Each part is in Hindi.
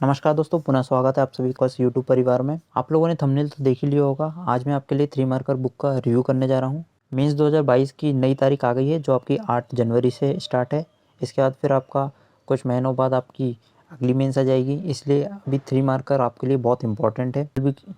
नमस्कार दोस्तों, पुनः स्वागत है आप सभी का इस यूट्यूब परिवार में। आप लोगों ने थंबनेल तो देख ही लिया होगा। आज मैं आपके लिए 3 मार्कर बुक का रिव्यू करने जा रहा हूँ। मेंस 2022 की नई तारीख आ गई है जो आपकी 8 जनवरी से स्टार्ट है। इसके बाद फिर आपका कुछ महीनों बाद आपकी अगली मेंस आ जाएगी, इसलिए अभी 3 मार्कर आपके लिए बहुत इंपॉर्टेंट है।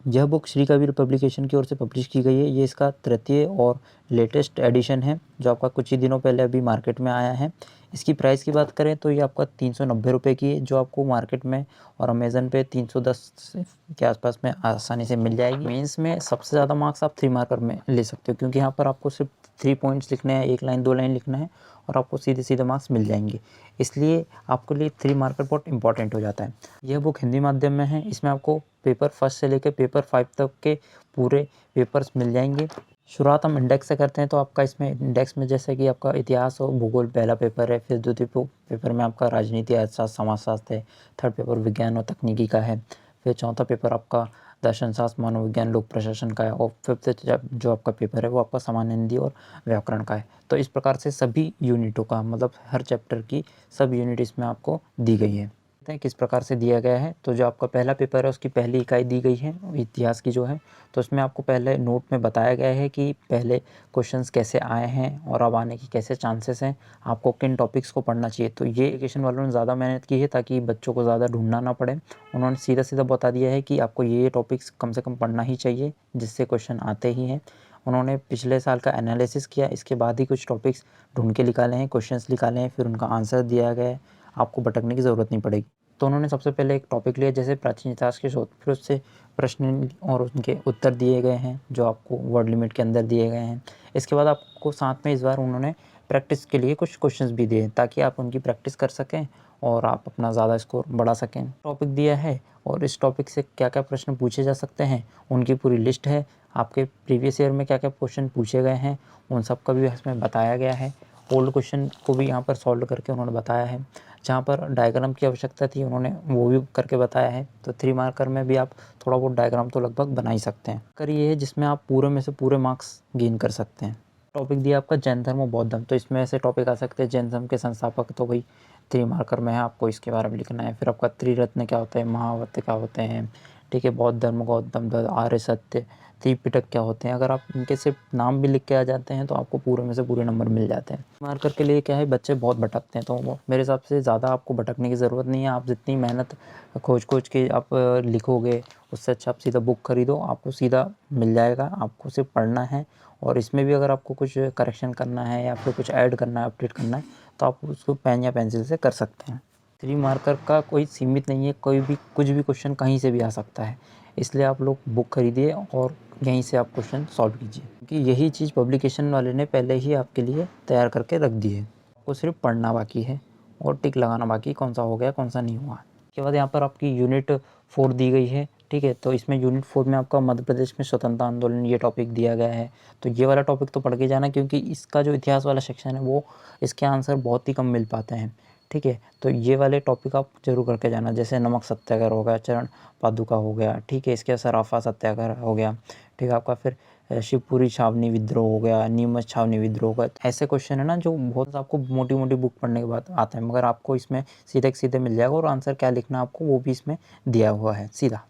यह बुक श्री कबीर पब्लिकेशन की ओर से पब्लिश की गई है। ये इसका तृतीय और लेटेस्ट एडिशन है जो आपका कुछ ही दिनों पहले अभी मार्केट में आया है। इसकी प्राइस की बात करें तो ये आपका 390 रुपये की है, जो आपको मार्केट में और अमेज़न पे 310 के आसपास में आसानी से मिल जाएगी। मेंस में सबसे ज़्यादा मार्क्स आप 3 मार्कर में ले सकते हो, क्योंकि यहाँ पर आपको सिर्फ 3 पॉइंट्स लिखने हैं, 1 लाइन 2 लाइन लिखना है और आपको सीधे सीधे मार्क्स मिल जाएंगे। इसलिए आपके लिए 3 मार्कर बहुत इंपॉर्टेंट हो जाता है। यह बुक हिंदी माध्यम में है। इसमें आपको पेपर 1 से लेकर पेपर 5 तक के पूरे पेपर्स मिल जाएंगे। शुरुआत हम इंडेक्स से करते हैं, तो आपका इसमें इंडेक्स में जैसे कि आपका इतिहास और भूगोल पहला पेपर है, फिर द्वितीय पेपर में आपका राजनीति, अर्थशास्त्र, समाजशास्त्र है, थर्ड पेपर विज्ञान और तकनीकी का है, फिर चौथा पेपर आपका दर्शन शास्त्र, मनोविज्ञान, लोक प्रशासन का है, और फिफ्थ जो आपका पेपर है वो आपका सामान्य हिंदी और व्याकरण का है। तो इस प्रकार से सभी यूनिटों का मतलब हर चैप्टर की सब यूनिट इसमें आपको दी गई है। हैं किस प्रकार से दिया गया है, तो जो आपका पहला पेपर है उसकी पहली इकाई दी गई है इतिहास की जो है, तो उसमें आपको पहले नोट में बताया गया है कि पहले क्वेश्चंस कैसे आए हैं और अब आने की कैसे चांसेस हैं, आपको किन टॉपिक्स को पढ़ना चाहिए। तो ये एजुकेशन वालों ने ज़्यादा मेहनत की है ताकि बच्चों को ज़्यादा ढूंढना ना पड़े। उन्होंने सीधा सीधा बता दिया है कि आपको ये टॉपिक्स कम से कम पढ़ना ही चाहिए जिससे क्वेश्चन आते ही हैं। उन्होंने पिछले साल का एनालिसिस किया, इसके बाद ही कुछ टॉपिक्स ढूंढ के निकाले हैं, क्वेश्चंस निकाले हैं, फिर उनका आंसर दिया गया है, आपको भटकने की ज़रूरत नहीं पड़ेगी। तो उन्होंने सबसे पहले एक टॉपिक लिया जैसे प्राचीन इतिहास के शोध, फिर उससे प्रश्न और उनके उत्तर दिए गए हैं जो आपको वर्ड लिमिट के अंदर दिए गए हैं। इसके बाद आपको साथ में इस बार उन्होंने प्रैक्टिस के लिए कुछ क्वेश्चंस भी दिए ताकि आप उनकी प्रैक्टिस कर सकें और आप अपना ज़्यादा स्कोर बढ़ा सकें। टॉपिक दिया है और इस टॉपिक से क्या क्या प्रश्न पूछे जा सकते हैं उनकी पूरी लिस्ट है। आपके प्रीवियस ईयर में क्या क्या क्वेश्चन पूछे गए हैं उन सब का भी इसमें बताया गया है। ओल्ड क्वेश्चन को भी यहाँ पर सॉल्व करके उन्होंने बताया है। जहाँ पर डायग्राम की आवश्यकता थी उन्होंने वो भी करके बताया है। तो 3 मार्कर में भी आप थोड़ा बहुत डायग्राम तो लगभग बना ही सकते हैं। कर ये है जिसमें आप पूरे में से पूरे मार्क्स गेन कर सकते हैं। टॉपिक दिया आपका जैन धर्म और बौद्ध धर्म, तो इसमें ऐसे टॉपिक आ सकते हैं। जैन धर्म के संस्थापक तो भाई 3 मार्कर में है, आपको इसके बारे में लिखना है। फिर आपका त्रिरत्न क्या होता है, महावत क्या होते हैं, ठीक है, बौद्ध धर्म, गौतम धर्म, आर्य सत्य, त्रिपिटक क्या होते हैं। अगर आप इनके सिर्फ नाम भी लिख के आ जाते हैं तो आपको पूरे में से पूरे नंबर मिल जाते हैं। मार्कर के लिए क्या है, बच्चे बहुत भटकते हैं, तो मेरे हिसाब से ज़्यादा आपको भटकने की ज़रूरत नहीं है। आप जितनी मेहनत खोज के आप लिखोगे उससे अच्छा आप सीधा बुक खरीदो, आपको सीधा मिल जाएगा। आपको सिर्फ पढ़ना है और इसमें भी अगर आपको कुछ करेक्शन करना है या फिर कुछ ऐड करना है, अपडेट करना है, तो आप उसको पेन या पेंसिल से कर सकते हैं। 3 मार्कर का कोई सीमित नहीं है, कोई भी कुछ भी क्वेश्चन कहीं से भी आ सकता है, इसलिए आप लोग बुक खरीदिए और यहीं से आप क्वेश्चन सॉल्व कीजिए, क्योंकि यही चीज़ पब्लिकेशन वाले ने पहले ही आपके लिए तैयार करके रख दी है। आपको सिर्फ पढ़ना बाकी है और टिक लगाना बाकी, कौन सा हो गया कौन सा नहीं हुआ। उसके बाद यहाँ पर आपकी यूनिट 4 दी गई है, ठीक है। तो इसमें यूनिट 4 में आपका मध्य प्रदेश में स्वतंत्रता आंदोलन ये टॉपिक दिया गया है। तो ये वाला टॉपिक तो पढ़ के जाना, क्योंकि इसका जो इतिहास वाला सेक्शन है वो इसके आंसर बहुत ही कम मिल पाते हैं, ठीक है। तो ये वाले टॉपिक आप जरूर करके जाना, जैसे नमक सत्याग्रह हो गया, चरण पादुका हो गया, ठीक है, इसके सराफा सत्याग्रह हो गया, ठीक है, आपका फिर शिवपुरी छावनी विद्रोह हो गया, नीमच छावनी विद्रोह हो गया। ऐसे क्वेश्चन है ना जो बहुत आपको मोटी मोटी बुक पढ़ने के बाद आता है, मगर आपको इसमें सीधे सीधे मिल जाएगा और आंसर क्या लिखना है आपको वो भी इसमें दिया हुआ है सीधा।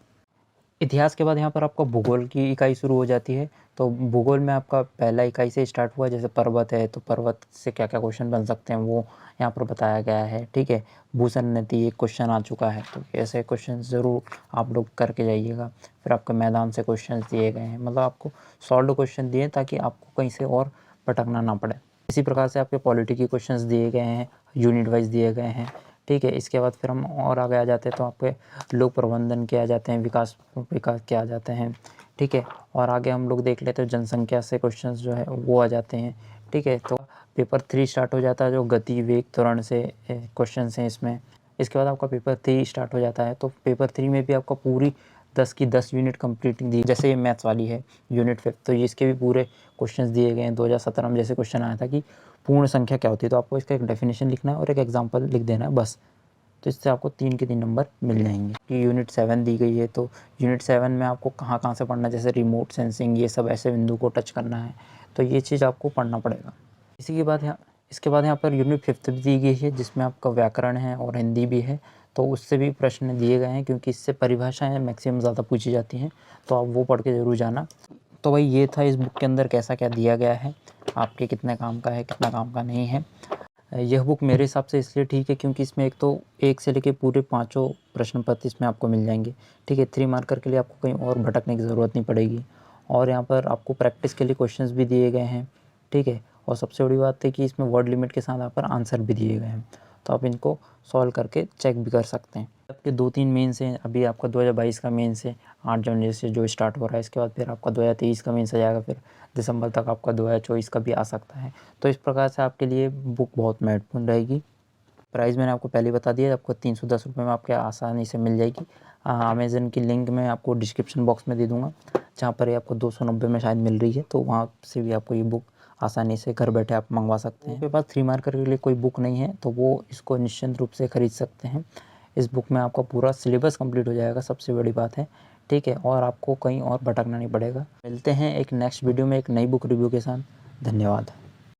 इतिहास के बाद यहाँ पर आपका भूगोल की इकाई शुरू हो जाती है। तो भूगोल में आपका पहला इकाई से स्टार्ट हुआ, जैसे पर्वत है तो पर्वत से क्या क्या क्वेश्चन बन सकते हैं वो यहाँ पर बताया गया है, ठीक है। भूषण नीति एक क्वेश्चन आ चुका है, तो ऐसे क्वेश्चन ज़रूर आप लोग करके जाइएगा। फिर आपके मैदान से क्वेश्चन दिए गए हैं, मतलब आपको सॉल्व क्वेश्चन दिए ताकि आपको कहीं से और भटकना ना पड़े। इसी प्रकार से आपके पॉलिटी के क्वेश्चन दिए गए हैं, यूनिट वाइज दिए गए हैं, ठीक है। इसके बाद फिर हम और आगे आ जाते हैं, तो आपके लोक प्रबंधन के आ जाते हैं, विकास के आ जाते हैं, ठीक है। और आगे हम लोग देख लेते हैं जनसंख्या से क्वेश्चंस जो है वो आ जाते हैं, ठीक है। तो पेपर 3 स्टार्ट हो जाता है, जो गति वेग त्वरण से क्वेश्चन हैं इसमें। इसके बाद आपका पेपर 3 स्टार्ट हो जाता है। तो पेपर 3 में भी आपका पूरी 10 की 10 यूनिट कंप्लीट दी, जैसे ये मैथ्स वाली है यूनिट 5, तो ये इसके भी पूरे क्वेश्चंस दिए गए हैं। 2017 में जैसे क्वेश्चन आया था कि पूर्ण संख्या क्या होती है, तो आपको इसका एक डेफिनेशन लिखना है और एक एग्जाम्पल लिख देना है बस। तो इससे आपको 3 के 3 नंबर मिल जाएंगे। कि यूनिट 7 दी गई है, तो यूनिट 7 में आपको कहाँ कहाँ से पढ़ना है, जैसे रिमोट सेंसिंग, ये सब ऐसे बिंदु को टच करना है, तो ये चीज़ आपको पढ़ना पड़ेगा। इसके बाद यहाँ पर यूनिट 5 भी दी गई है जिसमें आपका व्याकरण है और हिंदी भी है। तो उससे भी प्रश्न दिए गए हैं, क्योंकि इससे परिभाषाएं मैक्सिमम ज़्यादा पूछी जाती हैं, तो आप वो पढ़ के ज़रूर जाना। तो भाई ये था इस बुक के अंदर कैसा क्या दिया गया है, आपके कितने काम का है, कितना काम का नहीं है। यह बुक मेरे हिसाब से इसलिए ठीक है क्योंकि इसमें एक तो 1 से लेके पूरे 5 प्रश्न पत्र इसमें आपको मिल जाएंगे। ठीक है, 3 मार्कर के लिए आपको कहीं और भटकने की ज़रूरत नहीं पड़ेगी, और यहाँ पर आपको प्रैक्टिस के लिए क्वेश्चंस भी दिए गए हैं। ठीक है, और सबसे बड़ी बात है कि इसमें वर्ड लिमिट के साथ यहाँ पर आंसर भी दिए गए हैं, तो आप इनको सॉल्व करके चेक भी कर सकते हैं। आपके 2-3 मेंस हैं, अभी आपका 2022 का मेंस है 8 जनवरी से जो स्टार्ट हो रहा है, इसके बाद फिर आपका 2023 का मेंस आ जाएगा, फिर दिसंबर तक आपका 2024 का भी आ सकता है। तो इस प्रकार से आपके लिए बुक बहुत महत्वपूर्ण रहेगी। प्राइस मैंने आपको पहले बता दिया, आपको 310 रुपये में आपके आसानी से मिल जाएगी। अमेज़न की लिंक मैं आपको डिस्क्रिप्शन बॉक्स में दे दूँगा, जहाँ पर ये आपको 290 में शायद मिल रही है, तो वहाँ से भी आपको ये बुक आसानी से घर बैठे आप मंगवा सकते हैं। आपके पास 3 मार्कर के लिए कोई बुक नहीं है तो वो इसको निश्चिंत रूप से खरीद सकते हैं। इस बुक में आपका पूरा सिलेबस कंप्लीट हो जाएगा, सबसे बड़ी बात है। ठीक है, और आपको कहीं और भटकना नहीं पड़ेगा। मिलते हैं एक नेक्स्ट वीडियो में एक नई बुक रिव्यू के साथ। धन्यवाद।